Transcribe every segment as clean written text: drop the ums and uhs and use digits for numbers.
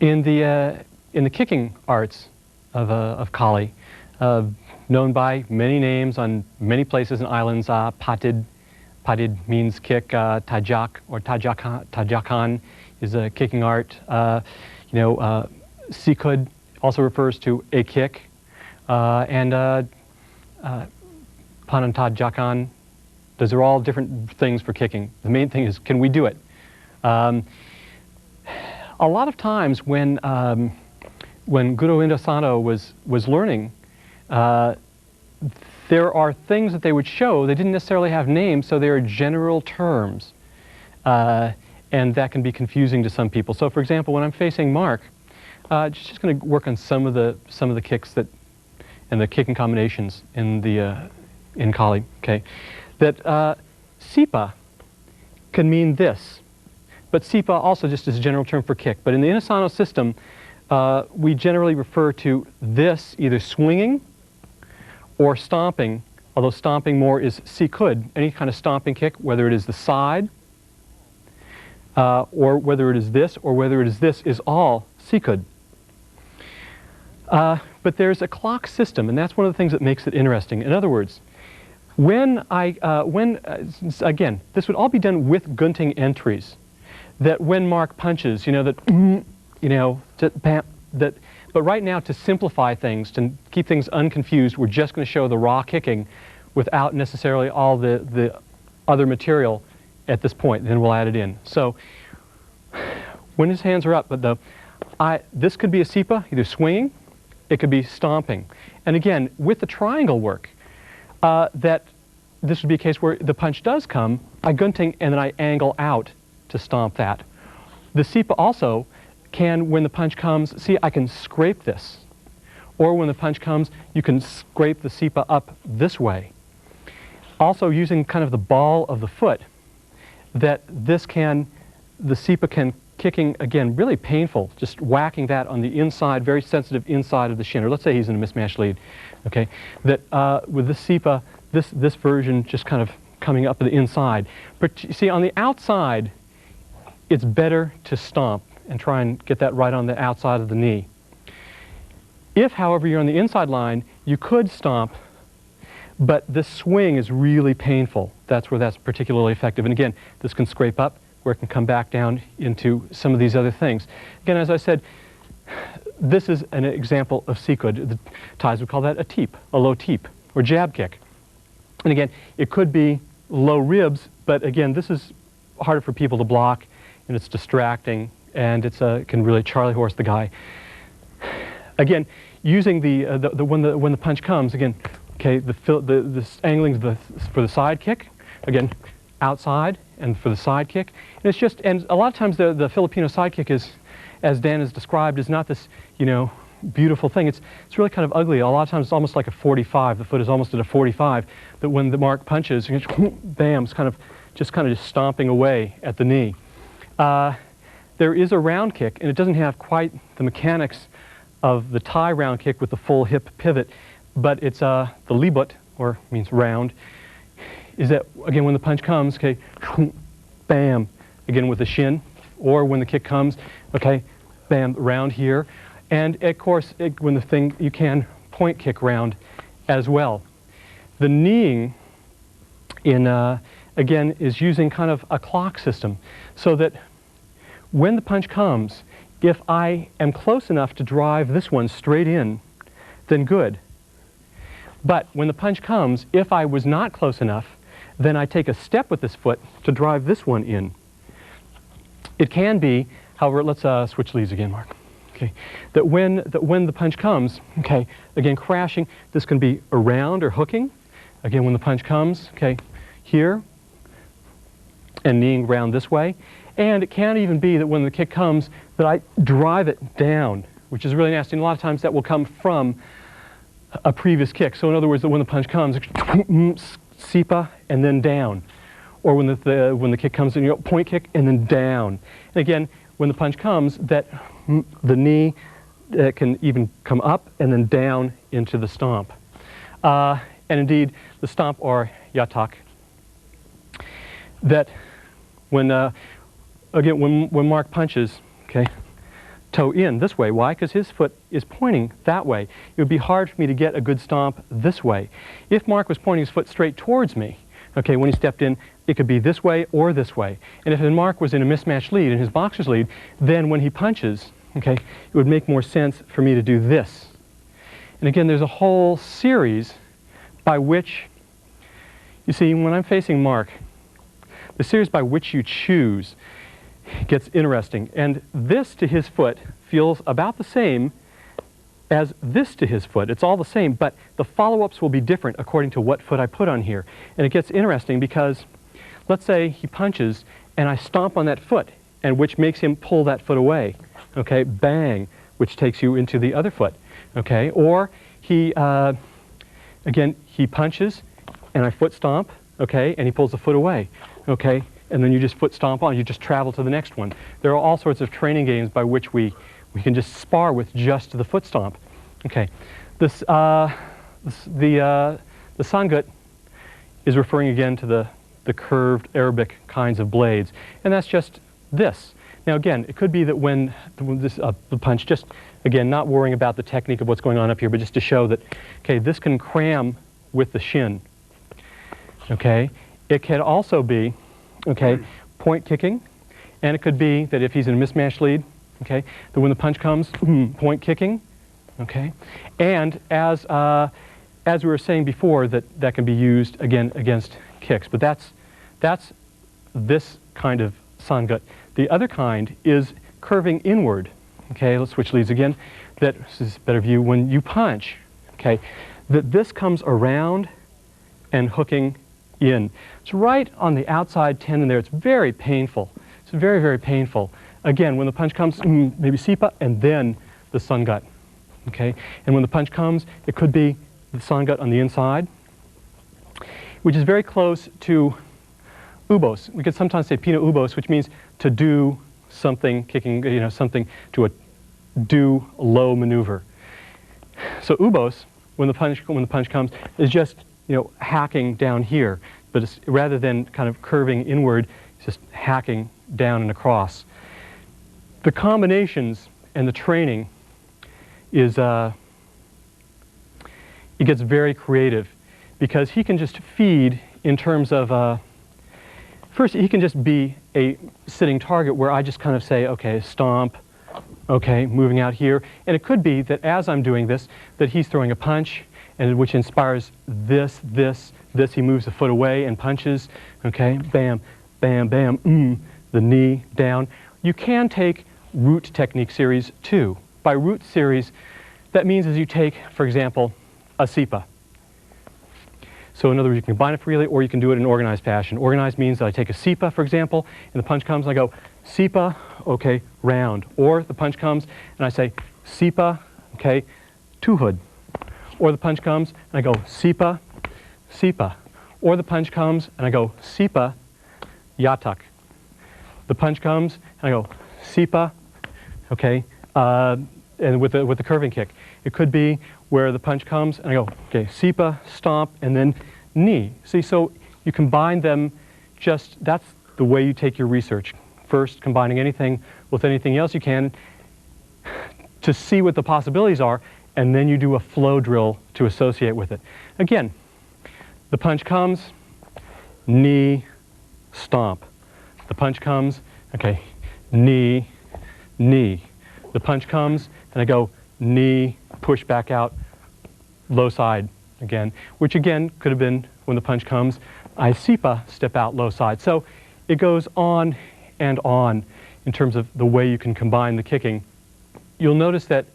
In the kicking arts of Kali, known by many names on many places and islands, patid means kick, tajak or tajakan is a kicking art. Sikud also refers to a kick, and panantajakan. Those are all different things for kicking. The main thing is, can we do it? A lot of times when Guru Indosano was learning, there are things that they would show. They didn't necessarily have names, so they are general terms, and that can be confusing to some people. So, for example, when I'm facing Mark, just going to work on some of the kicks that and the kicking combinations in Kali. Okay, that sipa can mean this. But sipa also just is a general term for kick. But in the Indosano system, we generally refer to this either swinging or stomping, although stomping more is sikud, any kind of stomping kick, whether it is the side, or whether it is this, or whether it is this, is all sikud. But there's a clock system, and that's one of the things that makes it interesting. In other words, again, this would all be done with gunting entries. That when Mark punches, but right now, to simplify things, to keep things unconfused, we're just going to show the raw kicking without necessarily all the other material at this point. Then we'll add it in. So when his hands are up, but this could be a sipa, either swinging, it could be stomping. And again, with the triangle work, that this would be a case where the punch does come, I gunting, and then I angle out to stomp that. The sipa also can, when the punch comes, see, I can scrape this. Or when the punch comes, you can scrape the sipa up this way. Also using kind of the ball of the foot, that the sipa can, kicking, again, really painful, just whacking that on the inside, very sensitive inside of the shin. Or let's say he's in a mismatched lead, okay? That with this sipa, this version just kind of coming up to the inside. But you see, on the outside, it's better to stomp and try and get that right on the outside of the knee. If, however, you're on the inside line, you could stomp, but this swing is really painful. That's where that's particularly effective. And again, this can scrape up, where it can come back down into some of these other things. Again, as I said, this is an example of sikud. The Thais would call that a teep, a low teep, or jab kick. And again, it could be low ribs, but again, this is harder for people to block, and it's distracting, and it can really Charlie horse the guy. Again, using when the punch comes, again, okay, the angling for the side kick, again, outside and for the side kick, and it's just, and a lot of times the Filipino side kick is, as Dan has described, is not this beautiful thing. It's really kind of ugly. A lot of times it's almost like a 45. The foot is almost at a 45. That when the Mark punches, bam, it's kind of just stomping away at the knee. There is a round kick, and it doesn't have quite the mechanics of the Thai round kick with the full hip pivot, but it's the libut, or means round, is that, again, when the punch comes, okay, bam, again with the shin, or when the kick comes, okay, bam, round here. And of course, you can point kick round as well. The kneeing again, is using kind of a clock system, so that when the punch comes, if I am close enough to drive this one straight in, then good. But when the punch comes, if I was not close enough, then I take a step with this foot to drive this one in. It can be, however, let's switch leads again, Mark. Okay, that when the punch comes, okay, again crashing, this can be around or hooking. Again, when the punch comes, okay, here, and kneeing round this way. And it can even be that when the kick comes, that I drive it down, which is really nasty. And a lot of times that will come from a previous kick. So in other words, that when the punch comes, sipa and then down. Or when the kick comes in, point kick and then down. And again, when the punch comes, that the knee can even come up and then down into the stomp. And indeed, the stomp, or yatak, that when Mark punches, okay, toe in this way. Why? Because his foot is pointing that way. It would be hard for me to get a good stomp this way. If Mark was pointing his foot straight towards me, okay, when he stepped in, it could be this way or this way. And if Mark was in a mismatched lead, in his boxer's lead, then when he punches, okay, it would make more sense for me to do this. And again, there's a whole series by which, you see, when I'm facing Mark, the series by which you choose gets interesting. And this to his foot feels about the same as this to his foot. It's all the same, but the follow-ups will be different according to what foot I put on here. And it gets interesting because, let's say he punches and I stomp on that foot, and which makes him pull that foot away. Okay, bang, which takes you into the other foot. Okay, or he, again, he punches and I foot stomp, okay, and he pulls the foot away. Okay, and then you just foot stomp on, you just travel to the next one. There are all sorts of training games by which we can just spar with just the foot stomp. Okay, the sangut is referring again to the curved Arabic kinds of blades, and that's just this. Now again, it could be that when the punch, just again, not worrying about the technique of what's going on up here, but just to show that, okay, this can cram with the shin. Okay, it can also be, okay, point kicking, and it could be that if he's in a mismatched lead, okay, that when the punch comes, point kicking, okay, and as we were saying before, that can be used again against kicks, but that's this kind of sangut. The other kind is curving inward. Okay, let's switch leads again. This is a better view. When you punch, okay, that this comes around and hooking in. It's right on the outside tendon there. It's very painful. It's very, very painful. Again, when the punch comes, maybe sipa, and then the sangut. Okay, and when the punch comes, it could be the sangut on the inside, which is very close to ubos. We could sometimes say pina ubos, which means to do something, kicking, you know, something to do low maneuver. So ubos, when the punch comes, is just, you know, hacking down here, but it's, rather than kind of curving inward, it's just hacking down and across. The combinations and the training is it gets very creative, because he can just feed in terms of first, he can just be a sitting target where I just kind of say, okay, stomp, okay, moving out here. And it could be that as I'm doing this, that he's throwing a punch, and which inspires this, he moves the foot away and punches, okay, bam, bam, bam, the knee down. You can take root technique series too. By root series, that means as you take, for example, a sipa. So in other words, you can combine it freely, or you can do it in organized fashion. Organized means that I take a sipa, for example, and the punch comes, and I go, sipa, okay, round. Or the punch comes, and I say, sipa, okay, tuhud. Or the punch comes, and I go, sipa, sipa. Or the punch comes, and I go, sipa, yatak. The punch comes, and I go, sipa, okay, and with the curving kick. It could be where the punch comes, and I go, okay, sipa, stomp, and then knee. See, so you combine them, just, that's the way you take your research. First, combining anything with anything else you can to see what the possibilities are, and then you do a flow drill to associate with it. Again, the punch comes, knee, stomp. The punch comes, okay, knee, knee. The punch comes, and I go, knee, push back out, low side again, which again could have been when the punch comes, I sipa, step out, low side. So it goes on and on in terms of the way you can combine the kicking. You'll notice that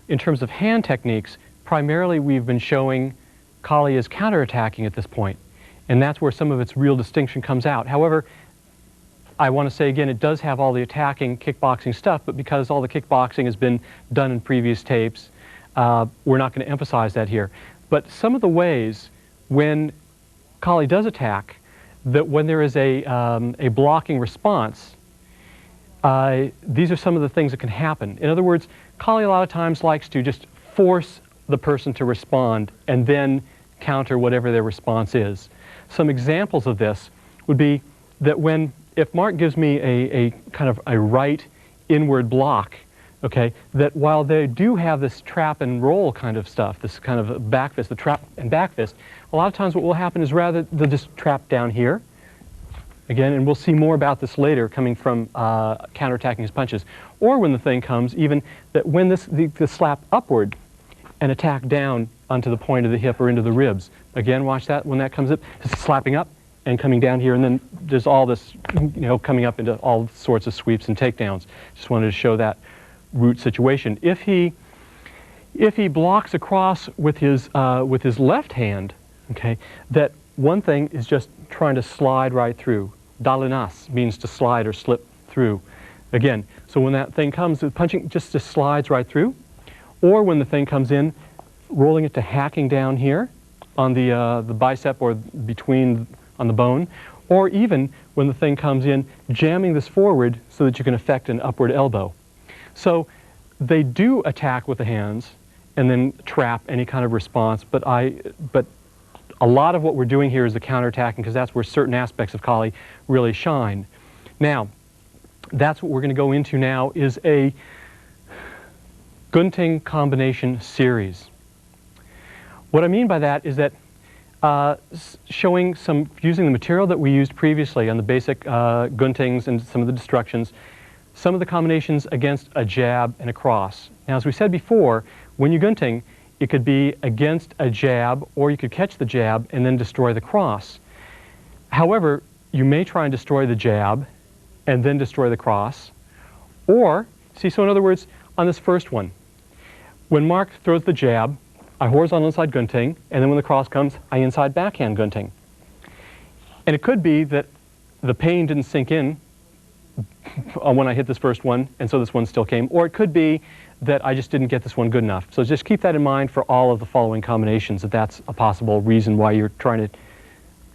in terms of hand techniques, primarily we've been showing Kali as counterattacking at this point, and that's where some of its real distinction comes out. However, I want to say again, it does have all the attacking kickboxing stuff, but because all the kickboxing has been done in previous tapes, we're not going to emphasize that here. But some of the ways when Kali does attack, that when there is a blocking response, these are some of the things that can happen. In other words, Kali a lot of times likes to just force the person to respond and then counter whatever their response is. Some examples of this would be that if Mark gives me a kind of a right inward block, okay, that while they do have this trap and roll kind of stuff, this kind of back fist, the trap and back fist, a lot of times what will happen is rather they'll just trap down here, again, and we'll see more about this later coming from counterattacking his punches, or when the thing comes, even that when the slap upward and attack down onto the point of the hip or into the ribs. Again, watch that when that comes up, just slapping up and coming down here, and then there's all this, you know, coming up into all sorts of sweeps and takedowns. Just wanted to show that root situation. If he blocks across with his left hand, okay, that one thing is just trying to slide right through. Dalinas means to slide or slip through. Again, so when that thing comes, the punching just slides right through. Or when the thing comes in, rolling it to hacking down here on the bicep or between on the bone, or even when the thing comes in, jamming this forward so that you can effect an upward elbow. So they do attack with the hands and then trap any kind of response, but a lot of what we're doing here is the counterattacking, because that's where certain aspects of Kali really shine. Now, that's what we're going to go into now, is a Gunting combination series. What I mean by that is that showing using the material that we used previously on the basic Guntings and some of the destructions, some of the combinations against a jab and a cross. Now, as we said before, when you're Gunting, it could be against a jab, or you could catch the jab and then destroy the cross. However, you may try and destroy the jab and then destroy the cross. Or, see, so in other words, on this first one, when Mark throws the jab, I horizontal inside Gunting, and then when the cross comes, I inside backhand Gunting. And it could be that the pain didn't sink in when I hit this first one, and so this one still came. Or it could be that I just didn't get this one good enough. So just keep that in mind for all of the following combinations, that that's a possible reason why you're trying to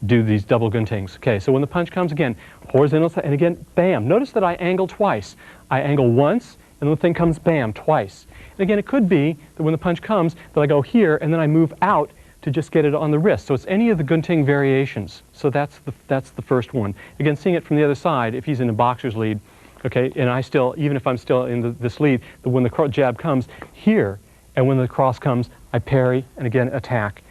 do these double Guntings. Okay, so when the punch comes, again, horizontal, and again, bam. Notice that I angle twice. I angle once, and when the thing comes, bam, twice. And again, it could be that when the punch comes, that I go here, and then I move out to just get it on the wrist. So it's any of the Gunting variations. So that's the first one. Again, seeing it from the other side, if he's in a boxer's lead, okay, and I still, even if I'm still in this lead, but when the jab comes here, and when the cross comes, I parry, and again, attack.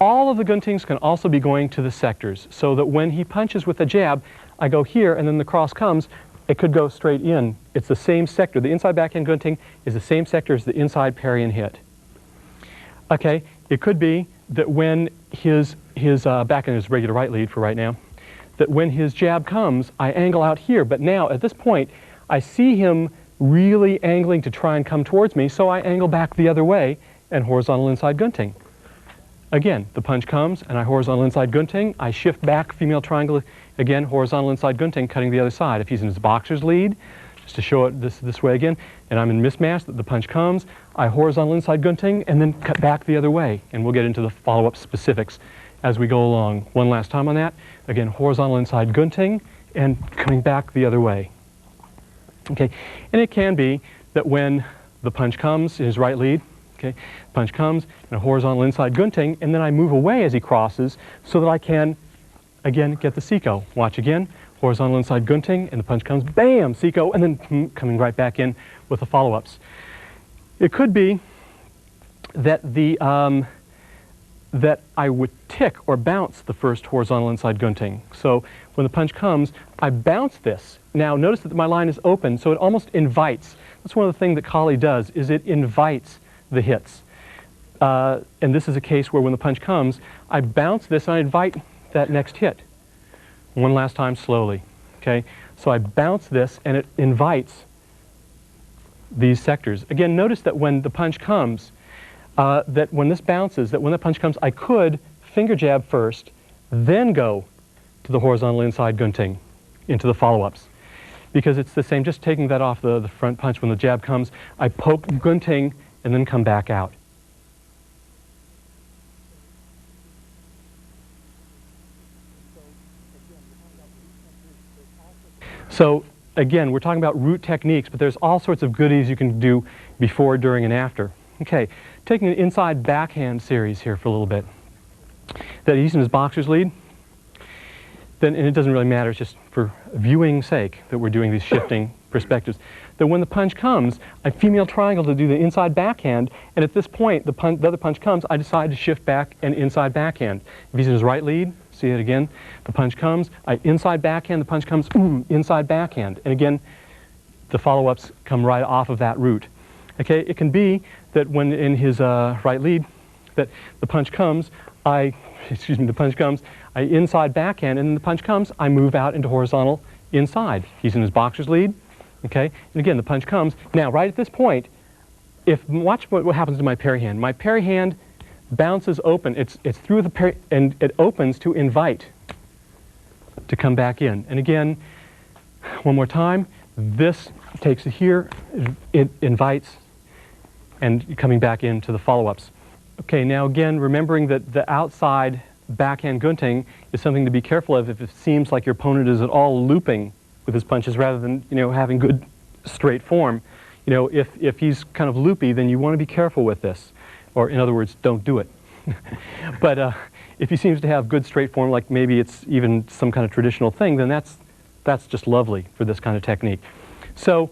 All of the Guntings can also be going to the sectors, so that when he punches with the jab, I go here, and then the cross comes, it could go straight in. It's the same sector. The inside backhand Gunting is the same sector as the inside parry and hit. Okay, it could be that when his backhand is regular right lead for right now, that when his jab comes, I angle out here, but now at this point, I see him really angling to try and come towards me, so I angle back the other way and horizontal inside Gunting. Again, the punch comes, and I horizontal inside Gunting. I shift back, female triangle, again, horizontal inside Gunting, cutting the other side. If he's in his boxer's lead, just to show it this way again, and I'm in mismatch, that the punch comes, I horizontal inside Gunting, and then cut back the other way. And we'll get into the follow-up specifics as we go along. One last time on that. Again, horizontal inside Gunting, and coming back the other way. Okay, and it can be that when the punch comes in his right lead, okay, punch comes, and a horizontal inside Gunting, and then I move away as he crosses so that I can, again, get the Seiko. Watch again, horizontal inside Gunting, and the punch comes, bam, Seiko, and then coming right back in with the follow-ups. It could be that that I would tick or bounce the first horizontal inside Gunting. So when the punch comes, I bounce this. Now notice that my line is open, so it almost invites. That's one of the things that Kali does, is it invites the hits. And this is a case where when the punch comes, I bounce this and I invite that next hit. One last time slowly. Okay? So I bounce this and it invites these sectors. Again, notice that when the punch comes, that when this bounces, that when the punch comes, I could finger jab first, then go to the horizontal inside Gunting into the follow-ups. Because it's the same, just taking that off the front punch. When the jab comes, I poke Gunting and then come back out. So again, we're talking about root techniques, but there's all sorts of goodies you can do before, during, and after. Okay, taking an inside backhand series here for a little bit. That he's in his boxer's lead, then, and it doesn't really matter, it's just for viewing sake that we're doing these shifting perspectives. That when the punch comes, I female triangle to do the inside backhand, and at this point, the other punch comes, I decide to shift back and inside backhand. If he's in his right lead, see it again, the punch comes, I inside backhand, the punch comes, inside backhand. And again, the follow-ups come right off of that route. Okay, it can be that when in his right lead, that the punch comes, I inside backhand, and then the punch comes, I move out into horizontal inside. He's in his boxer's lead, okay? And again, the punch comes. Now, right at this point, watch what happens to my parry hand. My parry hand bounces open. It's through the parry, and it opens to invite to come back in. And again, one more time, this takes it here, it invites, and coming back into the follow-ups. Okay, now again, remembering that the outside backhand gunting is something to be careful of if it seems like your opponent is at all looping with his punches rather than, having good straight form. If he's kind of loopy, then you want to be careful with this. Or in other words, don't do it. But if he seems to have good straight form, like maybe it's even some kind of traditional thing, then that's just lovely for this kind of technique. So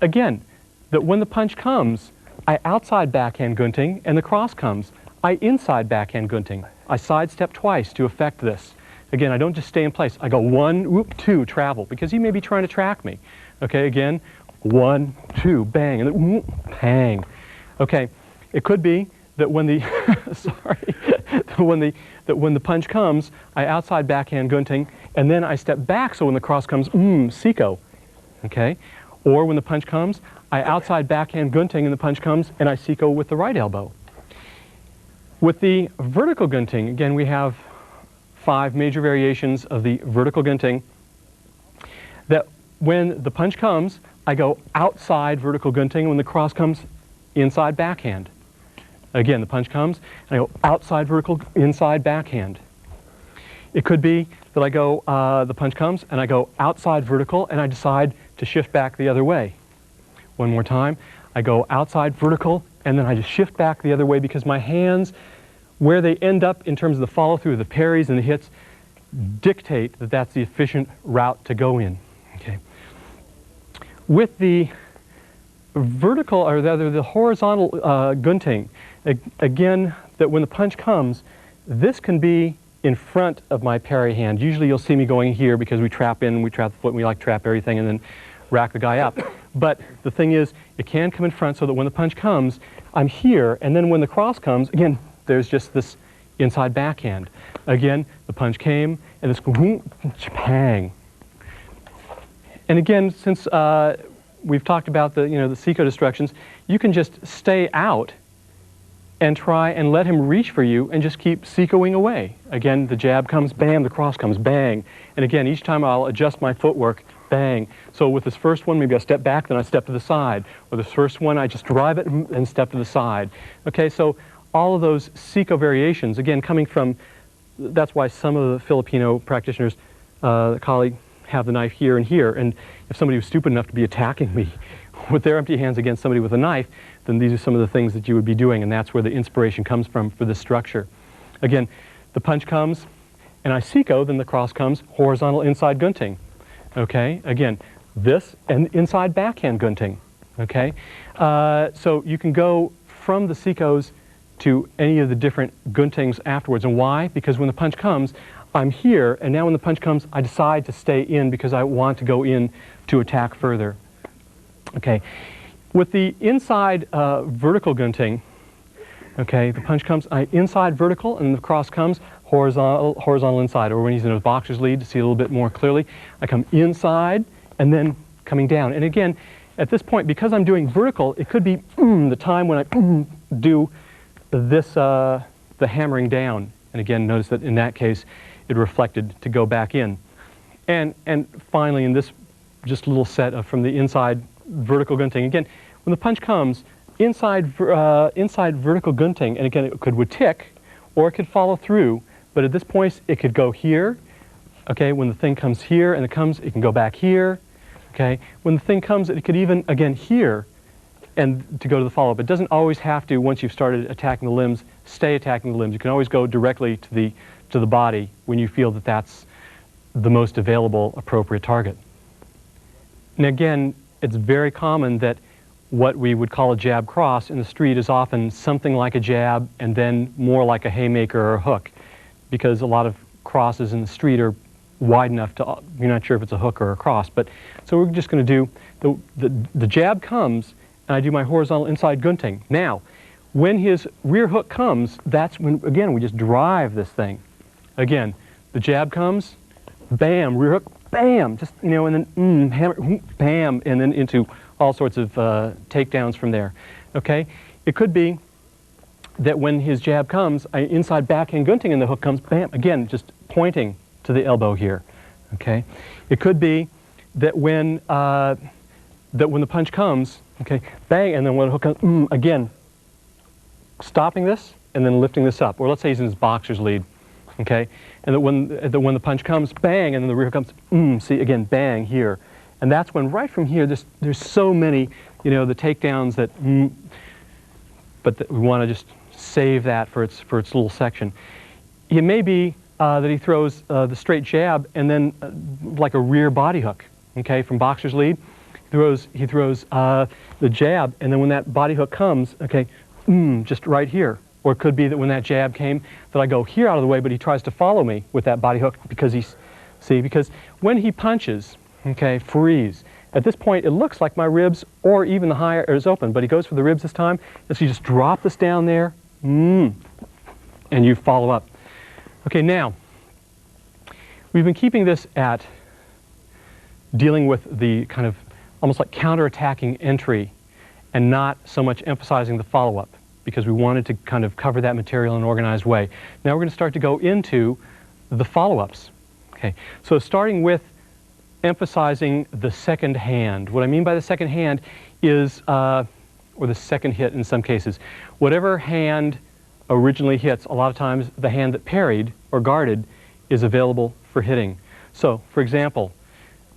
again, that when the punch comes, I outside backhand gunting, and the cross comes, I inside backhand gunting. I sidestep twice to affect this. Again, I don't just stay in place. I go 1, whoop, 2, travel, because he may be trying to track me. Okay, again, 1, 2, bang, and then whoop, bang. Okay, it could be that when the when the punch comes, I outside backhand gunting, and then I step back, so when the cross comes, Siko. Okay, or when the punch comes, I outside backhand gunting, and the punch comes, and I Siko with the right elbow. With the vertical gunting, again, we have 5 major variations of the vertical gunting. That when the punch comes, I go outside vertical gunting. When the cross comes, inside backhand. Again, the punch comes, and I go outside vertical, inside backhand. It could be that I go, the punch comes, and I go outside vertical, and I decide to shift back the other way. One more time, I go outside vertical, and then I just shift back the other way because my hands, where they end up in terms of the follow-through, the parries and the hits, dictate that that's the efficient route to go in. Okay. With the vertical, or rather the horizontal gunting, again, that when the punch comes, this can be in front of my parry hand. Usually you'll see me going here because we trap in, we trap the foot, and we like to trap everything and then rack the guy up. But the thing is, it can come in front so that when the punch comes, I'm here, and then when the cross comes, again, there's just this inside backhand. Again, the punch came, and this pang. And again, since we've talked about the the Siko destructions, you can just stay out and try and let him reach for you and just keep Sikoing away. Again, the jab comes, bam, the cross comes, bang. And again, each time I'll adjust my footwork, bang. So with this first one, maybe I step back, then I step to the side. With this first one, I just drive it and step to the side. Okay, so all of those Siko variations, again, coming from, that's why some of the Filipino practitioners, colleague, have the knife here and here. And if somebody was stupid enough to be attacking me with their empty hands against somebody with a knife, then these are some of the things that you would be doing, and that's where the inspiration comes from for this structure. Again, the punch comes, and I Siko, then the cross comes, horizontal inside gunting. Okay, again, this and inside backhand gunting. Okay, so you can go from the Sikos to any of the different guntings afterwards. And why? Because when the punch comes, I'm here, and now when the punch comes, I decide to stay in because I want to go in to attack further. Okay, with the inside vertical gunting, okay, the punch comes, I inside vertical, and the cross comes horizontal inside. Or when he's in a boxer's lead, to see a little bit more clearly, I come inside and then coming down. And again, at this point, because I'm doing vertical, it could be the time when I do this, the hammering down. And again, notice that in that case, it reflected to go back in. And finally, in this just little set from the inside vertical gunting, again, when the punch comes, inside vertical gunting, and again, it would tick, or it could follow through, but at this point, it could go here. Okay, when the thing comes here and it comes, it can go back here. Okay, when the thing comes, it could even, again, here, and to go to the follow-up. It doesn't always have to, once you've started attacking the limbs, stay attacking the limbs. You can always go directly to the body when you feel that that's the most available, appropriate target. And again, it's very common that what we would call a jab cross in the street is often something like a jab and then more like a haymaker or a hook, because a lot of crosses in the street are wide enough to, you're not sure if it's a hook or a cross. But so we're just going to do, the jab comes, and I do my horizontal inside gunting. Now, when his rear hook comes, that's when, again, we just drive this thing. Again, the jab comes, bam, rear hook, bam, just, you know, and then hammer, bam, and then into all sorts of takedowns from there. Okay? It could be that when his jab comes, I inside backhand gunting and the hook comes, bam, again, just pointing to the elbow here. Okay? It could be that when the punch comes, okay, bang, and then when the hook comes, again, stopping this and then lifting this up. Or let's say he's in his boxer's lead. Okay? And that when the punch comes, bang, and then the rear comes, see, again, bang here. And that's when, right from here, there's so many, you know, the takedowns that, but we want to just save that for its little section. It may be that he throws the straight jab and then like a rear body hook, okay, from boxer's lead. He throws the jab, and then when that body hook comes, okay, just right here. Or it could be that when that jab came, that I go here out of the way, but he tries to follow me with that body hook because because when he punches, okay, freeze. At this point, it looks like my ribs or even the higher is open, but he goes for the ribs this time. And so you just drop this down there, and you follow up. Okay, now, we've been keeping this at dealing with the kind of almost like counterattacking entry and not so much emphasizing the follow-up, because we wanted to kind of cover that material in an organized way. Now we're going to start to go into the follow-ups. Okay, so starting with emphasizing the second hand. What I mean by the second hand is, or the second hit in some cases, whatever hand originally hits, a lot of times the hand that parried or guarded is available for hitting. So, for example,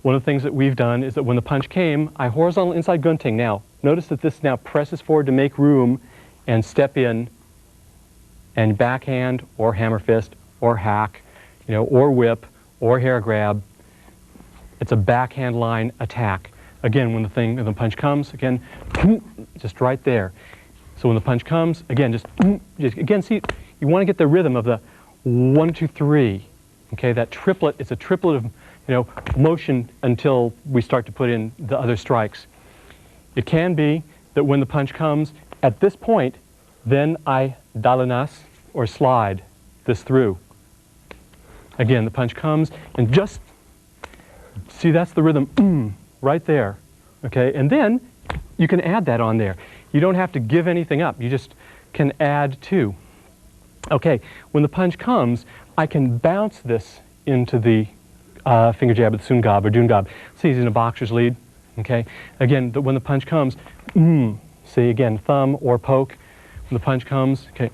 one of the things that we've done is that when the punch came, I horizontal inside gunting. Now, notice that this now presses forward to make room and step in and backhand or hammer fist or hack, you know, or whip or hair grab. It's a backhand line attack. Again, when the punch comes, again, just right there. So when the punch comes, again, just again, see, you want to get the rhythm of the 1, 2, 3. Okay, that triplet, it's a triplet of, you know, motion until we start to put in the other strikes. It can be that when the punch comes, at this point, then I dalanas, or slide this through. Again, the punch comes, and just, see, that's the rhythm, right there. Okay, and then you can add that on there. You don't have to give anything up. You just can add to. Okay, when the punch comes, I can bounce this into the finger jab, or the sungab, or dungab. See, he's in a boxer's lead. Okay, again, when the punch comes, see, again, thumb or poke. When the punch comes, okay,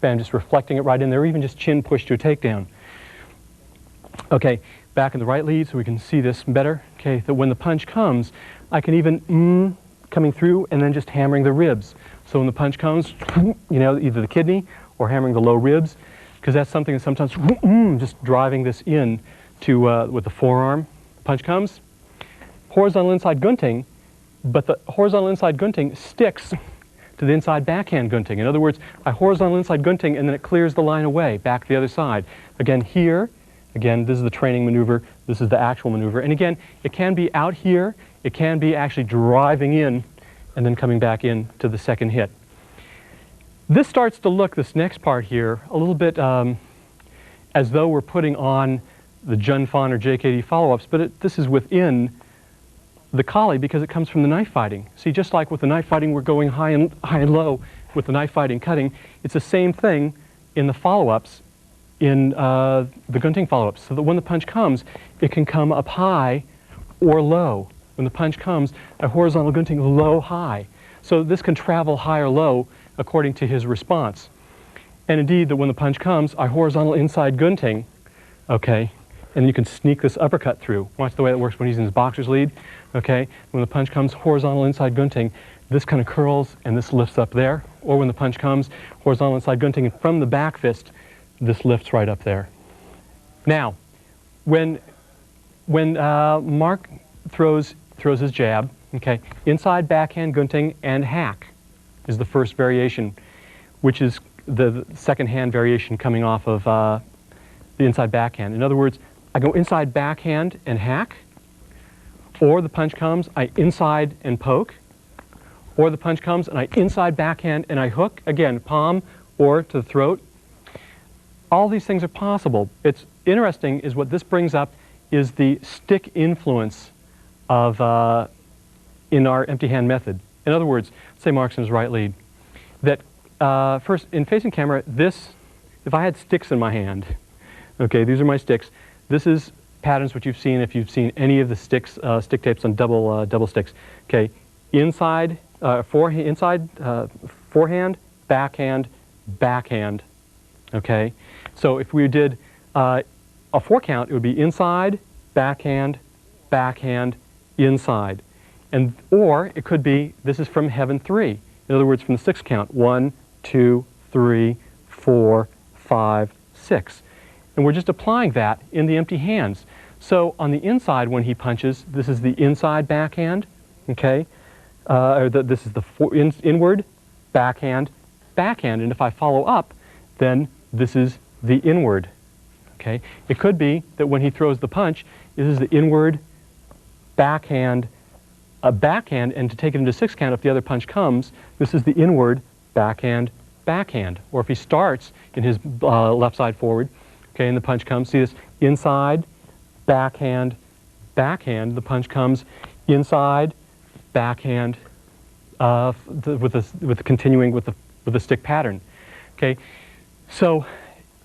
bam, just reflecting it right in there, or even just chin push to a takedown. Okay, back in the right lead so we can see this better. Okay, that when the punch comes, I can even coming through and then just hammering the ribs. So when the punch comes, you know, either the kidney or hammering the low ribs, because that's something that sometimes just driving this in to with the forearm. Punch comes, horizontal inside gunting, but the horizontal inside gunting sticks to the inside backhand gunting. In other words, I horizontal inside gunting and then it clears the line away back to the other side. Again, here, again, this is the training maneuver, this is the actual maneuver. And again, it can be out here, it can be actually driving in and then coming back in to the second hit. This starts to look, this next part here, a little bit as though we're putting on the Jun Fan or JKD follow-ups, but this is within the Kali because it comes from the knife fighting. See, just like with the knife fighting, we're going high and low with the knife fighting cutting. It's the same thing in the follow-ups, in the gunting follow-ups, so that when the punch comes, it can come up high or low. When the punch comes, a horizontal gunting low, high. So this can travel high or low according to his response. And indeed, that when the punch comes, I horizontal inside gunting, okay, and you can sneak this uppercut through. Watch the way it works when he's in his boxer's lead, okay? When the punch comes, horizontal inside gunting, this kind of curls and this lifts up there. Or when the punch comes, horizontal inside gunting, and from the back fist, this lifts right up there. Now, when Mark throws throws his jab. Okay, inside backhand gunting and hack is the first variation, which is the second hand variation coming off of the inside backhand. In other words, I go inside backhand and hack, or the punch comes, I inside and poke, or the punch comes and I inside backhand and I hook, again, palm or to the throat. All these things are possible. It's interesting is what this brings up is the stick influence of in our empty hand method. In other words, say Marksman's right lead, that first in facing camera, this, if I had sticks in my hand, okay, these are my sticks. This is patterns which you've seen if you've seen any of the sticks, stick tapes on double sticks. Okay, inside, forehand, backhand, backhand. Okay, so if we did a 4 count, it would be inside, backhand, backhand, inside. And, or it could be, this is from heaven 3. In other words, from the 6 count, 1, 2, 3, 4, 5, 6. And we're just applying that in the empty hands. So on the inside, when he punches, this is the inside backhand, okay? This is the inward, backhand, backhand. And if I follow up, then this is the inward, okay? It could be that when he throws the punch, this is the inward, backhand, backhand, and to take it into 6 count, if the other punch comes, this is the inward, backhand, backhand. Or if he starts in his left side forward, okay, and the punch comes, see this, inside, backhand, backhand, the punch comes inside, backhand, continuing with the stick pattern, okay? So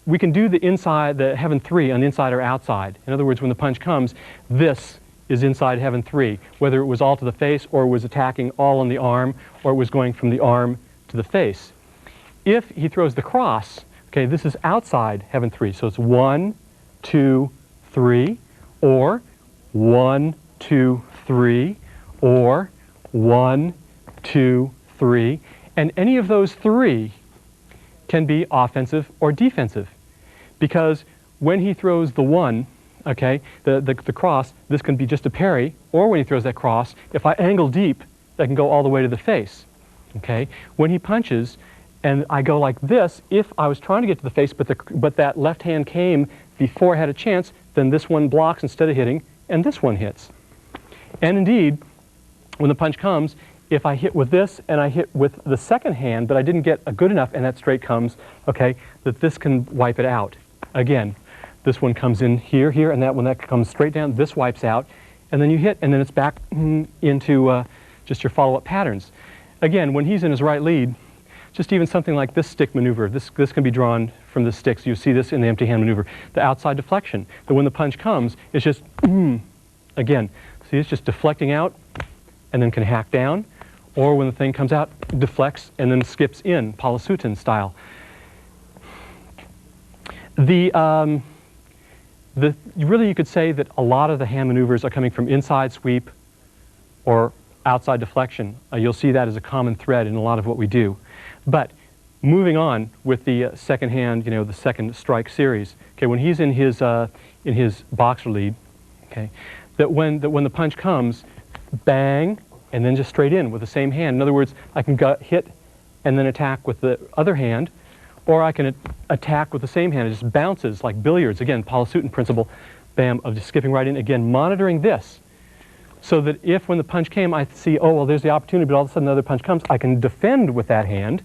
we can do the inside, the heaven 3 on the inside or outside. In other words, when the punch comes, this is inside heaven 3, whether it was all to the face or was attacking all on the arm or it was going from the arm to the face. If he throws the cross, okay, this is outside heaven 3, so it's 1, 2, 3, or 1, 2, 3, or 1, 2, 3, and any of those 3 can be offensive or defensive, because when he throws the 1, okay, the cross, this can be just a parry, or when he throws that cross, if I angle deep, that can go all the way to the face, okay? When he punches, and I go like this, if I was trying to get to the face, but that left hand came before I had a chance, then this one blocks instead of hitting, and this one hits. And indeed, when the punch comes, if I hit with this and I hit with the second hand, but I didn't get a good enough and that straight comes, okay, that this can wipe it out. Again, this one comes in here, and that when that comes straight down, this wipes out, and then you hit, and then it's back into just your follow-up patterns. Again, when he's in his right lead, just even something like this stick maneuver, this can be drawn from the sticks. You see this in the empty hand maneuver. The outside deflection, that when the punch comes, it's just, again, see, it's just deflecting out, and then can hack down, or when the thing comes out, deflects, and then skips in, Palasutan style. Really, you could say that a lot of the hand maneuvers are coming from inside sweep or outside deflection. You'll see that as a common thread in a lot of what we do. But moving on with the second hand, you know, the second strike series. Okay, when he's in his boxer lead, okay, that when the punch comes, bang, and then just straight in with the same hand. In other words, I can hit and then attack with the other hand, or I can attack with the same hand. It just bounces like billiards. Again, Palasutan principle, bam, of just skipping right in. Again, monitoring this, so that if when the punch came, I see, oh, well, there's the opportunity, but all of a sudden another punch comes, I can defend with that hand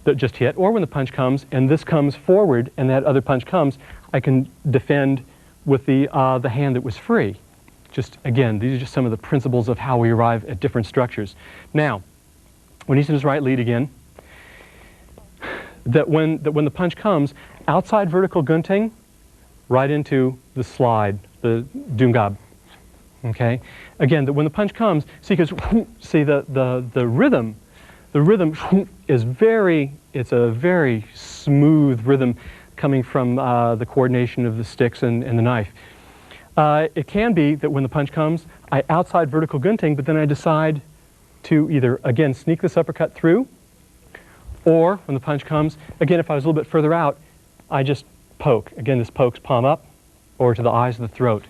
that just hit, or when the punch comes and this comes forward and that other punch comes, I can defend with the hand that was free. Just, again, these are just some of the principles of how we arrive at different structures. Now, when he's in his right lead again, that when the punch comes, outside vertical gunting, right into the slide, the dungab. Okay? Again, that when the punch comes, see, because see the rhythm is it's a very smooth rhythm coming from the coordination of the sticks and the knife. It can be that when the punch comes, I outside vertical gunting, but then I decide to either, again, sneak this uppercut through, or when the punch comes, again, if I was a little bit further out, I just poke. Again, this pokes palm up or to the eyes of the throat.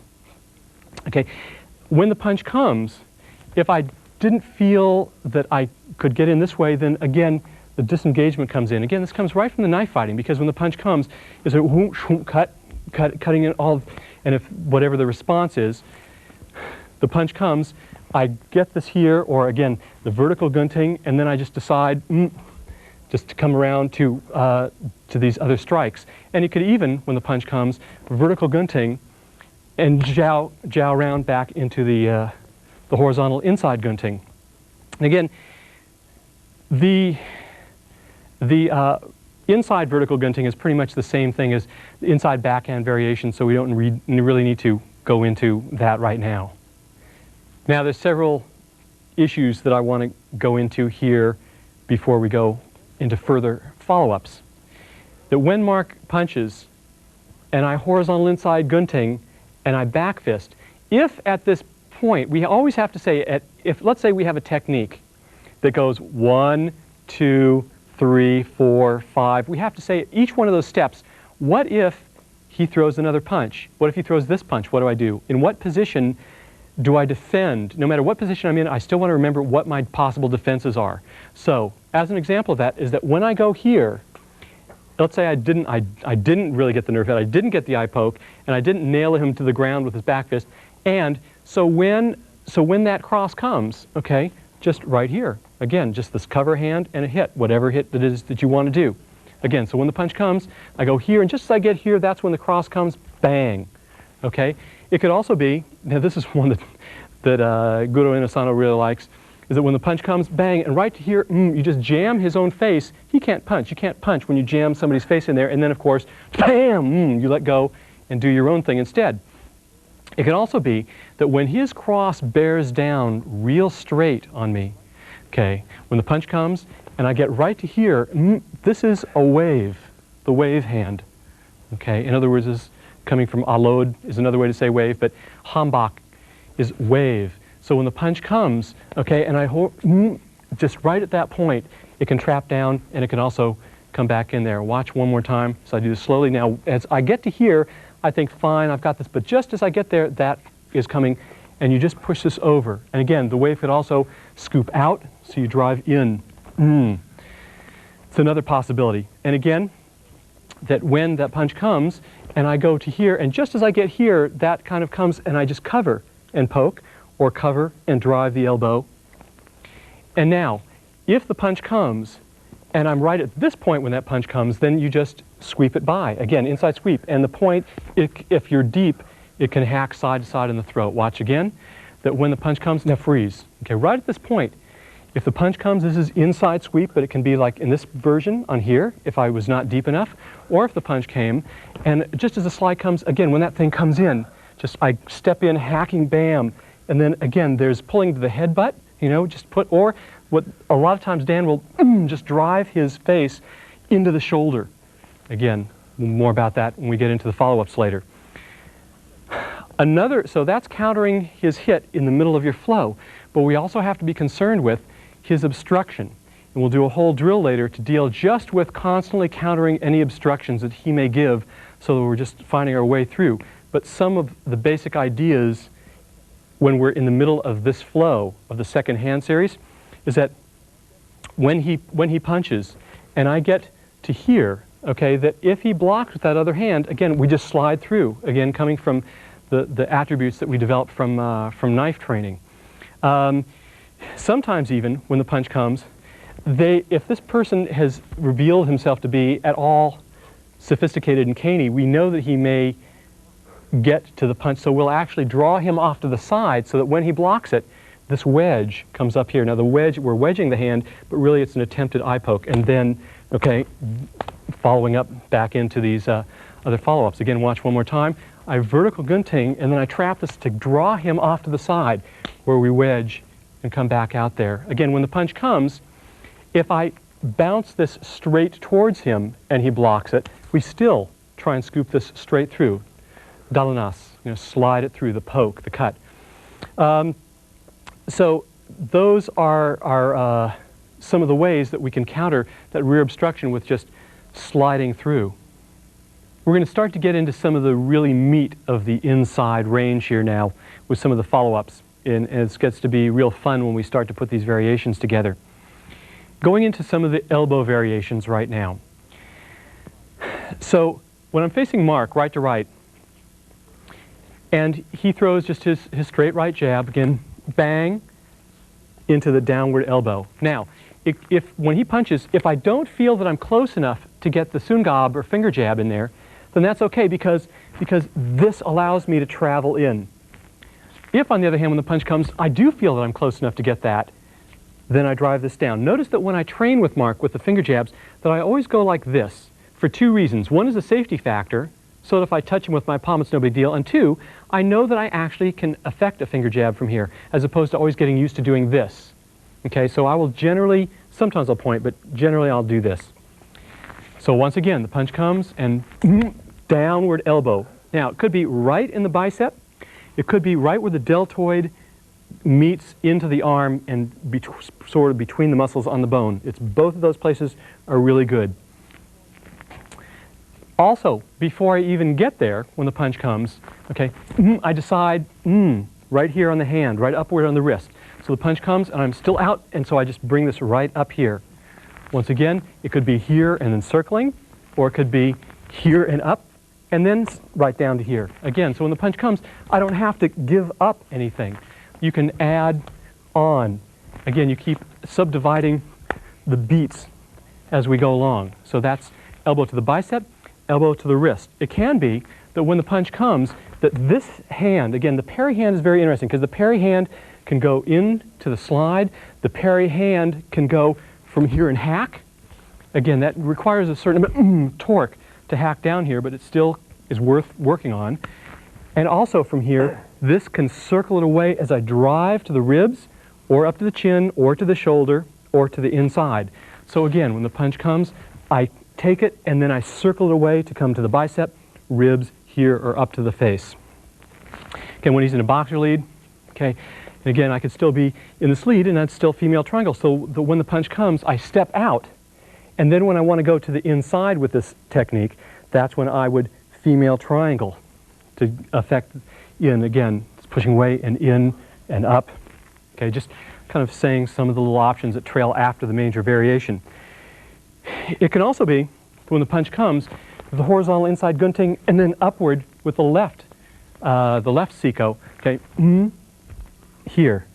Okay, when the punch comes, if I didn't feel that I could get in this way, then again, the disengagement comes in. Again, this comes right from the knife fighting, because when the punch comes, it's a whoosh, whoosh, cutting it all, and if whatever the response is, the punch comes, I get this here, or again, the vertical gunting, and then I just decide just to come around to these other strikes. And you could even, when the punch comes, vertical gunting, and jow round back into the horizontal inside gunting. And again, the inside vertical gunting is pretty much the same thing as the inside backhand variation, so we don't really need to go into that right now. Now there's several issues that I want to go into here before we go into further follow-ups. That when Mark punches and I horizontal inside gunting and I back fist, if at this point, we always have to say, if let's say we have a technique that goes 1, 2, 3, 4, 5, we have to say each one of those steps, what if he throws another punch? What if he throws this punch? What do I do? In what position do I defend? No matter what position I'm in, I still want to remember what my possible defenses are. So, as an example of that is that when I go here, let's say I didn't really get the nerve hit, I didn't get the eye poke, and I didn't nail him to the ground with his back fist, and so when that cross comes, okay, just right here, again, just this cover hand and a hit, whatever hit that is that you want to do. Again, so when the punch comes, I go here, and just as I get here, that's when the cross comes, bang, okay? It could also be, now this is one that Guro Inosano really likes, is that when the punch comes, bang, and right here, you just jam his own face. He can't punch. You can't punch when you jam somebody's face in there, and then of course, bam, you let go and do your own thing instead. It can also be that when his cross bears down real straight on me, okay, when the punch comes and I get right to here, this is a wave, the wave hand, okay? In other words, this coming from alod is another way to say wave, but hambak is wave. So when the punch comes, okay, and I hold, just right at that point, it can trap down and it can also come back in there. Watch one more time. So I do this slowly. Now, as I get to here, I think, fine, I've got this. But just as I get there, that is coming, and you just push this over. And again, the wave could also scoop out, so you drive in. It's another possibility. And again, that when that punch comes, and I go to here, and just as I get here, that kind of comes, and I just cover and poke, or cover and drive the elbow. And now, if the punch comes, and I'm right at this point when that punch comes, then you just sweep it by. Again, inside sweep. And the point, if you're deep, it can hack side to side in the throat. Watch again, that when the punch comes, now freeze. Okay, right at this point, if the punch comes, this is inside sweep, but it can be like in this version on here, if I was not deep enough, or if the punch came, and just as the slide comes, again, when that thing comes in, just I step in, hacking, bam, and then again, there's pulling to the headbutt, you know, just put, or what a lot of times Dan will just drive his face into the shoulder. Again, more about that when we get into the follow-ups later. So that's countering his hit in the middle of your flow, but we also have to be concerned with his obstruction. And we'll do a whole drill later to deal just with constantly countering any obstructions that he may give, so that we're just finding our way through. But some of the basic ideas when we're in the middle of this flow of the second hand series is that when he punches and I get to here, okay, that if he blocks with that other hand, again, we just slide through, again, coming from the attributes that we developed from knife training. Sometimes even when the punch comes, if this person has revealed himself to be at all sophisticated and canny, we know that he may get to the punch, so we'll actually draw him off to the side so that when he blocks it, this wedge comes up here. Now the wedge, we're wedging the hand, but really it's an attempted eye poke, and then, okay, following up back into these other follow-ups. Again, watch one more time. I vertical gunting, and then I trap this to draw him off to the side where we wedge and come back out there. Again, when the punch comes, if I bounce this straight towards him and he blocks it, we still try and scoop this straight through. Dalanas, you know, slide it through, the poke, the cut. So those are some of the ways that we can counter that rear obstruction with just sliding through. We're going to start to get into some of the really meat of the inside range here now with some of the follow-ups. And it gets to be real fun when we start to put these variations together. Going into some of the elbow variations right now. So when I'm facing Mark right to right, and he throws just his straight right jab, again, bang, into the downward elbow. Now, when he punches, if I don't feel that I'm close enough to get the sungab or finger jab in there, then that's okay because this allows me to travel in. If, on the other hand, when the punch comes, I do feel that I'm close enough to get that, then I drive this down. Notice that when I train with Mark with the finger jabs, that I always go like this for two reasons. One is a safety factor, so that if I touch him with my palm, it's no big deal. And two, I know that I actually can affect a finger jab from here, as opposed to always getting used to doing this. Okay, so I will generally, sometimes I'll point, but generally I'll do this. So once again, the punch comes and downward elbow. Now, it could be right in the bicep. It could be right where the deltoid meets into the arm and sort of between the muscles on the bone. It's both of those places are really good. Also, before I even get there, when the punch comes, okay, I decide, right here on the hand, right upward on the wrist. So the punch comes and I'm still out, and so I just bring this right up here. Once again, it could be here and then circling, or it could be here and up, and then right down to here. Again, so when the punch comes, I don't have to give up anything. You can add on. Again, you keep subdividing the beats as we go along. So that's elbow to the bicep, elbow to the wrist. It can be that when the punch comes, that this hand, again, the parry hand is very interesting because the parry hand can go into the slide. The parry hand can go from here and hack. Again, that requires a certain torque to hack down here, but it still is worth working on. And also from here, this can circle it away as I drive to the ribs, or up to the chin, or to the shoulder, or to the inside. So again, when the punch comes, I take it and then I circle it away to come to the bicep, ribs, here, or up to the face. Again, when he's in a boxer lead, okay, and again, I could still be in this lead and that's still female triangle. So when the punch comes, I step out. And then when I want to go to the inside with this technique, that's when I would female triangle to affect in, again, it's pushing away and in and up. Okay, just kind of saying some of the little options that trail after the major variation. It can also be, when the punch comes, the horizontal inside gunting and then upward with the left Seiko. Okay, here.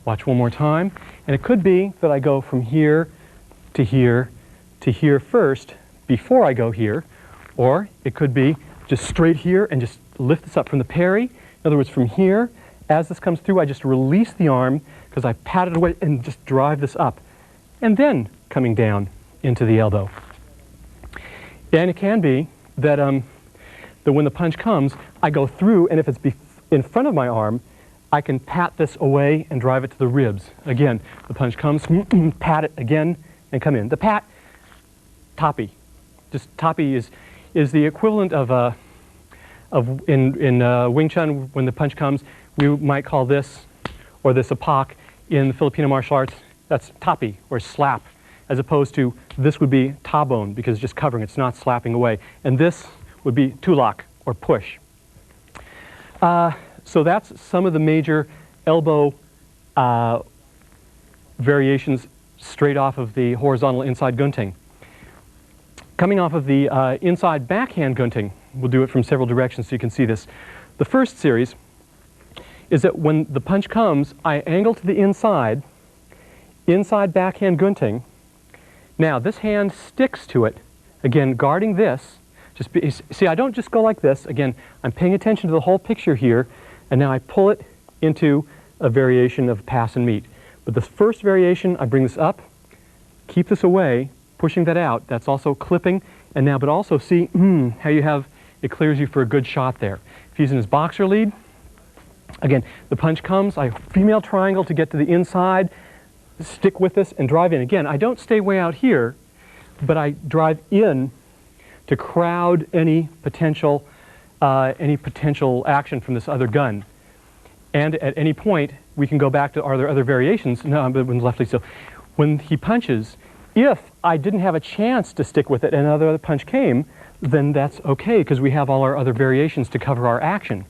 Watch one more time. And it could be that I go from here to here to here first before I go here, or it could be just straight here and just lift this up from the parry. In other words, from here, as this comes through, I just release the arm because I pat it away and just drive this up. And then coming down into the elbow. And it can be that, that when the punch comes, I go through, and if it's in front of my arm, I can pat this away and drive it to the ribs. Again, the punch comes, pat it again, and come in. The pat, tapi. Just tapi is the equivalent of in Wing Chun, when the punch comes, we might call this, or this apak in the Filipino martial arts, that's tapi, or slap, as opposed to this would be tabon, because it's just covering, it's not slapping away. And this would be tulak, or push. So that's some of the major elbow variations straight off of the horizontal inside gunting. Coming off of the inside backhand gunting, we'll do it from several directions so you can see this. The first series is that when the punch comes, I angle to the inside backhand gunting. Now this hand sticks to it, again guarding this. See, I don't just go like this. Again, I'm paying attention to the whole picture here, and now I pull it into a variation of pass and meet. But the first variation, I bring this up, keep this away, pushing that out. That's also clipping. And now, but also see how you have, it clears you for a good shot there. If he's in his boxer lead, again, the punch comes, I female triangle to get to the inside, stick with this and drive in. Again, I don't stay way out here, but I drive in to crowd any potential action from this other gun. And at any point, we can go back to, are there other variations? No, but when left lead still. When he punches, if I didn't have a chance to stick with it and another punch came, then that's okay because we have all our other variations to cover our action.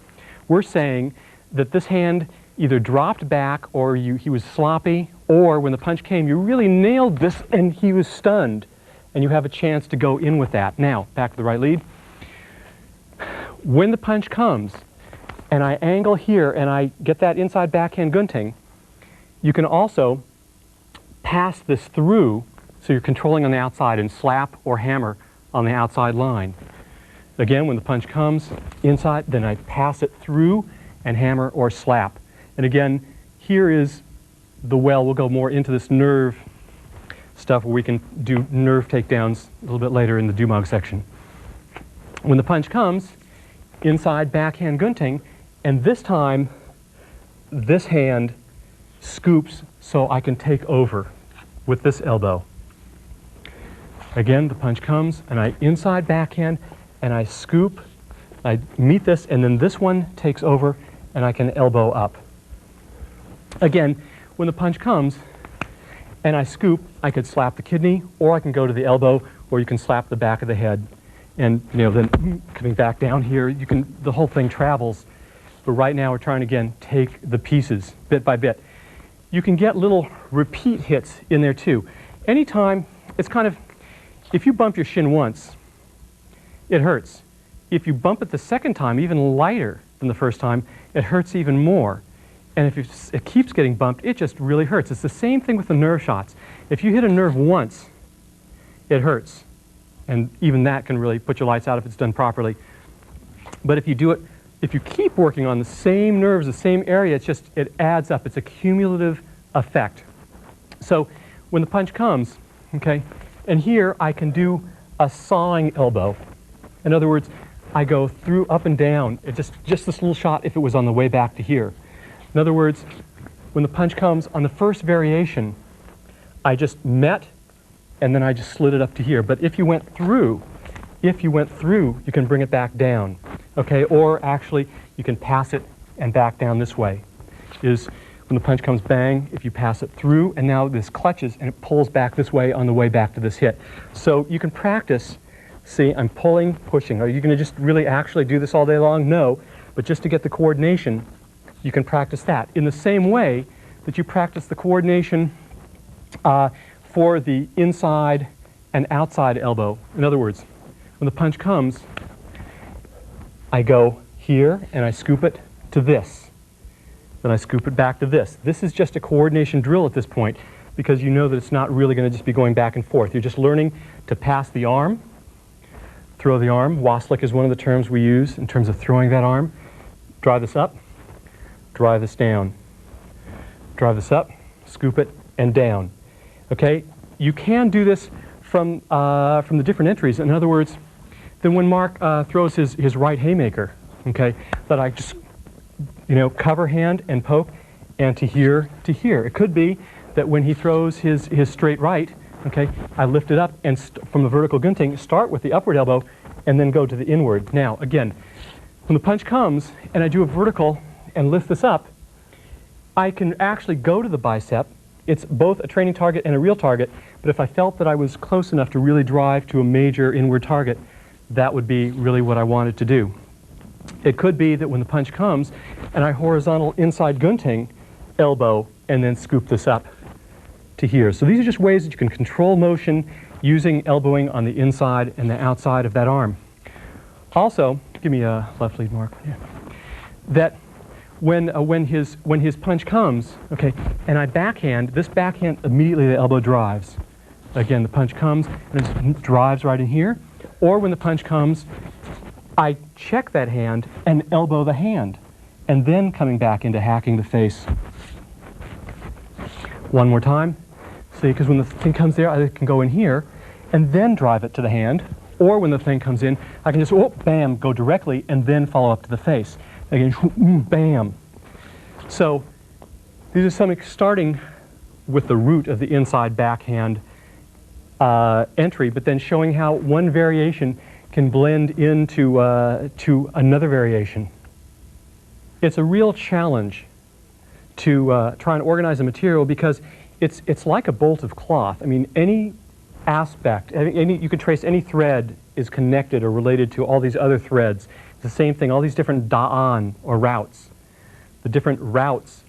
We're saying that this hand either dropped back or he was sloppy, or when the punch came, you really nailed this and he was stunned, and you have a chance to go in with that. Now, back to the right lead. When the punch comes, and I angle here and I get that inside backhand gunting, you can also pass this through so you're controlling on the outside and slap or hammer on the outside line. Again, when the punch comes inside, then I pass it through and hammer or slap. And again, here is the well. We'll go more into this nerve stuff where we can do nerve takedowns a little bit later in the Dumog section. When the punch comes, inside backhand gunting, and this time this hand scoops so I can take over with this elbow. Again, the punch comes and I inside backhand and I scoop, I meet this, and then this one takes over and I can elbow up. Again, when the punch comes and I scoop, I could slap the kidney, or I can go to the elbow, or you can slap the back of the head. And then coming back down here, the whole thing travels. But right now we're trying to, again, take the pieces bit by bit. You can get little repeat hits in there too. Anytime, it's kind of, if you bump your shin once, it hurts. If you bump it the second time, even lighter than the first time, it hurts even more. And if it keeps getting bumped, it just really hurts. It's the same thing with the nerve shots. If you hit a nerve once, it hurts. And even that can really put your lights out if it's done properly. But if you do it, if you keep working on the same nerves, the same area, it adds up. It's a cumulative effect. So when the punch comes, okay, and here I can do a sawing elbow. In other words, I go through up and down. Just this little shot if it was on the way back to here. In other words, when the punch comes on the first variation, I just met and then I just slid it up to here. But if you went through, you can bring it back down, okay? Or actually, you can pass it and back down this way. Is when the punch comes bang, if you pass it through, and now this clutches and it pulls back this way on the way back to this hit. So you can practice. See, I'm pulling, pushing. Are you going to just really actually do this all day long? No, but just to get the coordination, you can practice that. In the same way that you practice the coordination for the inside and outside elbow. In other words, when the punch comes, I go here and I scoop it to this. Then I scoop it back to this. This is just a coordination drill at this point because you know that it's not really going to just be going back and forth. You're just learning to pass the arm, throw the arm. Waslick is one of the terms we use in terms of throwing that arm. Drive this up, drive this down. Drive this up, scoop it, and down. Okay? You can do this from the different entries. In other words, then when Mark throws his right haymaker, okay, that I just, cover hand and poke, and to here, to here. It could be that when he throws his straight right, okay, I lift it up and from the vertical gunting, start with the upward elbow, and then go to the inward. Now, again, when the punch comes, and I do a vertical and lift this up, I can actually go to the bicep. It's both a training target and a real target, but if I felt that I was close enough to really drive to a major inward target, that would be really what I wanted to do. It could be that when the punch comes, and I horizontal inside gunting, elbow, and then scoop this up to here. So these are just ways that you can control motion using elbowing on the inside and the outside of that arm. Also, give me a left lead, Mark. Yeah. That when his punch comes, okay, and I backhand, this backhand, immediately the elbow drives. Again, the punch comes and it drives right in here. Or when the punch comes, I check that hand and elbow the hand, and then coming back into hacking the face. One more time. See, because when the thing comes there, I can go in here and then drive it to the hand. Or when the thing comes in, I can just, bam, go directly and then follow up to the face. Again, bam. So these are some starting with the root of the inside backhand entry, but then showing how one variation can blend into to another variation. It's a real challenge to try and organize a material because it's like a bolt of cloth. I mean, any aspect, you could trace any thread is connected or related to all these other threads. It's the same thing, all these different da'an or routes. The different routes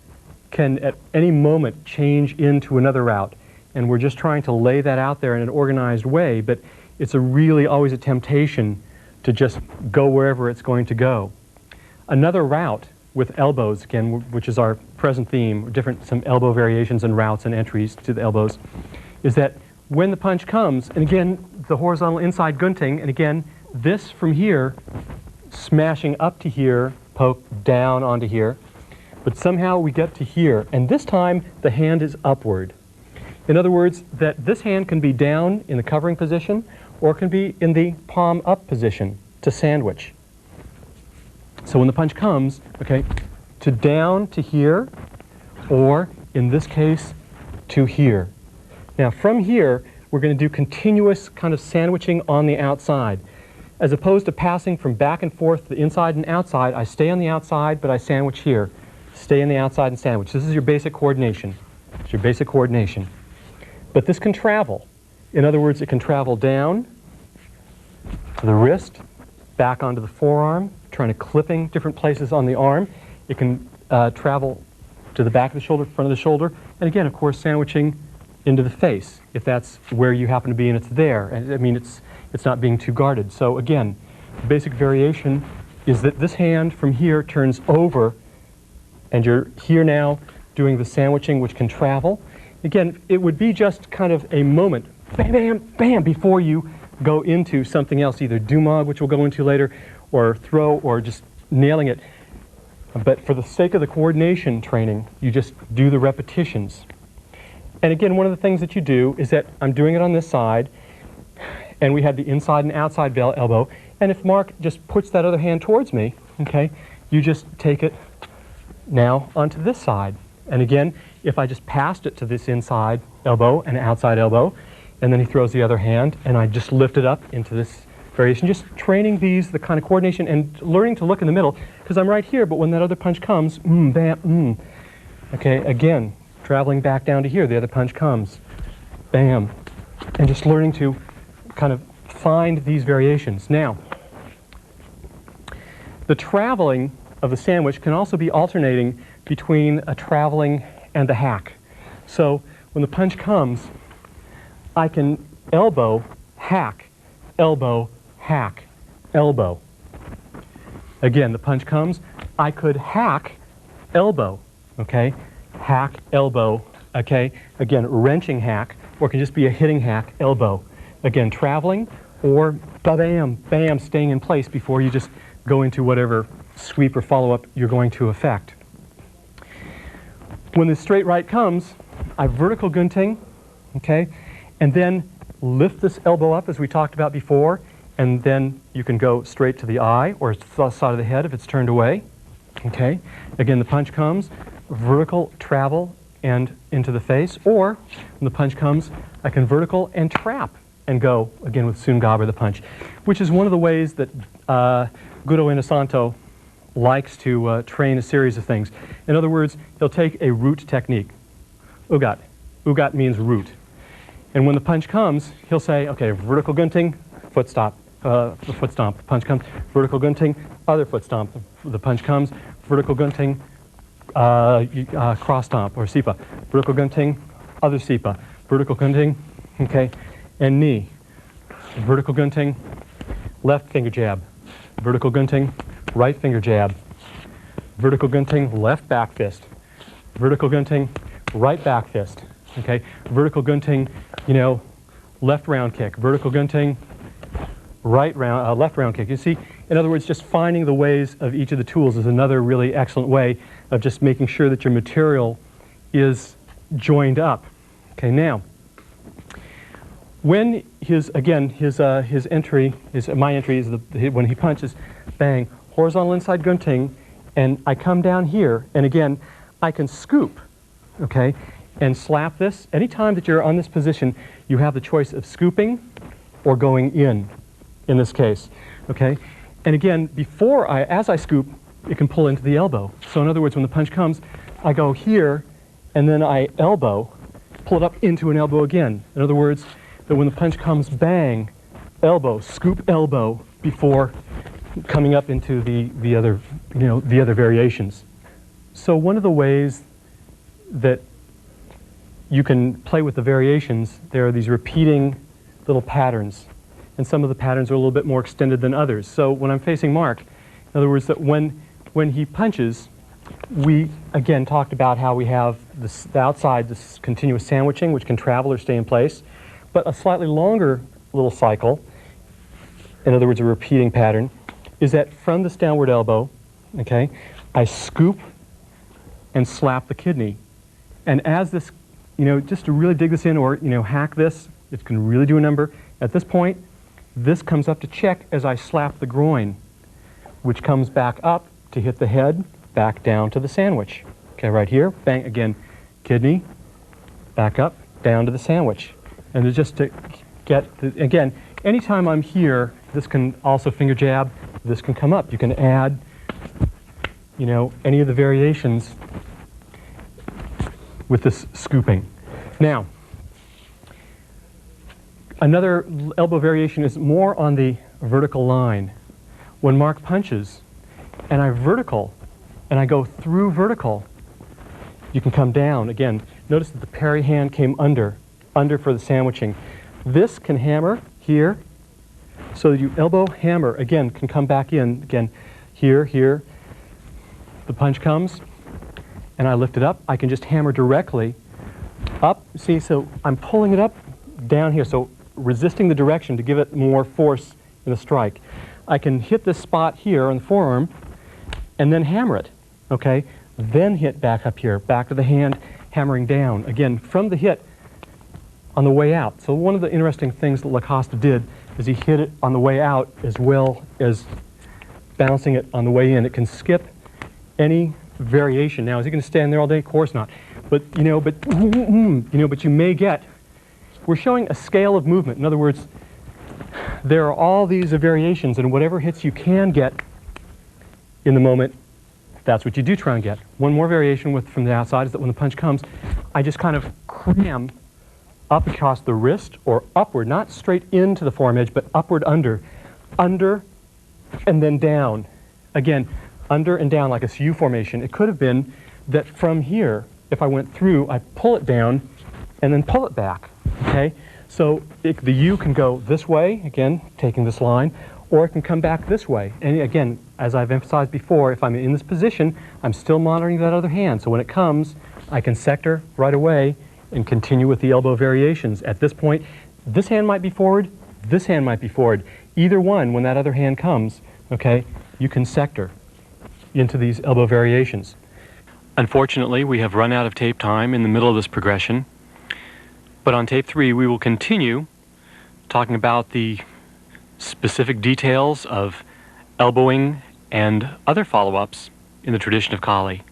can at any moment change into another route. And we're just trying to lay that out there in an organized way, but it's really always a temptation to just go wherever it's going to go. Another route with elbows, again, which is our present theme, some elbow variations and routes and entries to the elbows, is that when the punch comes, and again, the horizontal inside gunting, and again, this from here, smashing up to here, poke down onto here, but somehow we get to here, and this time the hand is upward. In other words, that this hand can be down in the covering position, or it can be in the palm up position to sandwich. So when the punch comes, okay, to down to here, or in this case, to here. Now from here, we're going to do continuous kind of sandwiching on the outside. As opposed to passing from back and forth, the inside and outside, I stay on the outside, but I sandwich here. Stay on the outside and sandwich. This is your basic coordination. It's your basic coordination. But this can travel. In other words, it can travel down to the wrist, back onto the forearm, trying to clipping different places on the arm. It can travel to the back of the shoulder, front of the shoulder, and again, of course, sandwiching into the face, if that's where you happen to be and it's there. And I mean, it's not being too guarded. So again, the basic variation is that this hand from here turns over, and you're here now doing the sandwiching, which can travel. Again, it would be just kind of a moment, bam, bam, bam, before you go into something else, either dumog, which we'll go into later, or throw, or just nailing it. But for the sake of the coordination training, you just do the repetitions. And again, one of the things that you do is that I'm doing it on this side, and we have the inside and outside elbow, and if Mark just puts that other hand towards me, okay, you just take it now onto this side. And again, if I just passed it to this inside elbow and outside elbow, and then he throws the other hand, and I just lift it up into this variation, just training these, the kind of coordination, and learning to look in the middle, because I'm right here, but when that other punch comes, bam, okay, again, traveling back down to here, the other punch comes, bam, and just learning to kind of find these variations. Now, the traveling of the sandwich can also be alternating between a traveling and a hack. So when the punch comes, I can elbow, hack, elbow, hack, elbow. Again, the punch comes, I could hack, elbow, okay? Hack, elbow, okay? Again, wrenching hack, or it can just be a hitting hack, elbow. Again, traveling, or bam, bam, staying in place before you just go into whatever sweep or follow-up you're going to effect. When the straight right comes, I vertical gunting, okay? And then lift this elbow up as we talked about before, and then you can go straight to the eye or the side of the head if it's turned away, okay? Again, the punch comes, vertical travel and into the face, or when the punch comes, I can vertical and trap and go, again with Sungaber, the punch, which is one of the ways that Grody Inosanto likes to train a series of things. In other words, he'll take a root technique. Ugat. Ugat means root. And when the punch comes, he'll say, okay, vertical gunting, foot stop, foot stomp. The punch comes, vertical gunting, other foot stomp. The punch comes, vertical gunting, cross stomp or sipa. Vertical gunting, other sipa. Vertical gunting, okay, and knee. Vertical gunting, left finger jab. Vertical gunting, right finger jab. Vertical gunting, left back fist. Vertical gunting, right back fist. Okay, vertical gunting, you know, left round kick. Vertical gunting, right round, left round kick. You see, in other words, just finding the ways of each of the tools is another really excellent way of just making sure that your material is joined up. Okay, now, when my entry is when he punches, bang, horizontal inside gunting, and I come down here, and again, I can scoop, okay, and slap this. Anytime that you're on this position, you have the choice of scooping or going in this case, okay? And again, as I scoop, it can pull into the elbow. So in other words, when the punch comes, I go here, and then I elbow, pull it up into an elbow again. In other words, that when the punch comes, bang, elbow, scoop elbow before coming up into the other, the other variations. So one of the ways that you can play with the variations, there are these repeating little patterns. And some of the patterns are a little bit more extended than others. So when I'm facing Mark, in other words, that when he punches, we again talked about how we have the outside, this continuous sandwiching, which can travel or stay in place, but a slightly longer little cycle, in other words, a repeating pattern, is that from this downward elbow, okay, I scoop and slap the kidney. And as this, just to really dig this in or, hack this, it can really do a number. At this point, this comes up to check as I slap the groin, which comes back up to hit the head, back down to the sandwich. Okay, right here, bang, again, kidney, back up, down to the sandwich. And it's just to get, again, anytime I'm here, this can also finger jab, this can come up. You can add, any of the variations with this scooping. Now, another elbow variation is more on the vertical line. When Mark punches, and I vertical, and I go through vertical, you can come down. Again, notice that the parry hand came under for the sandwiching. This can hammer here, so that you elbow hammer, again, can come back in, again, here. The punch comes, and I lift it up. I can just hammer directly up. See, so I'm pulling it up, down here, so resisting the direction to give it more force in the strike. I can hit this spot here on the forearm, and then hammer it, okay? Then hit back up here, back to the hand, hammering down. Again, from the hit on the way out. So one of the interesting things that Lacoste did is he hit it on the way out as well as bouncing it on the way in. It can skip any variation. Now, is he going to stand there all day? Of course not. But, but you may get, we're showing a scale of movement. In other words, there are all these variations, and whatever hits you can get in the moment, that's what you do try and get. One more variation from the outside is that when the punch comes, I just kind of cram up across the wrist or upward, not straight into the forearm edge, but upward under, and then down. Again, under and down like a U formation. It could have been that from here, if I went through, I pull it down and then pull it back, okay? So the U can go this way, again, taking this line, or it can come back this way. And again, as I've emphasized before, if I'm in this position, I'm still monitoring that other hand. So when it comes, I can sector right away and continue with the elbow variations. At this point, this hand might be forward, this hand might be forward. Either one, when that other hand comes, okay, you can sector into these elbow variations. Unfortunately, we have run out of tape time in the middle of this progression, but on tape 3 we will continue talking about the specific details of elbowing and other follow-ups in the tradition of Kali.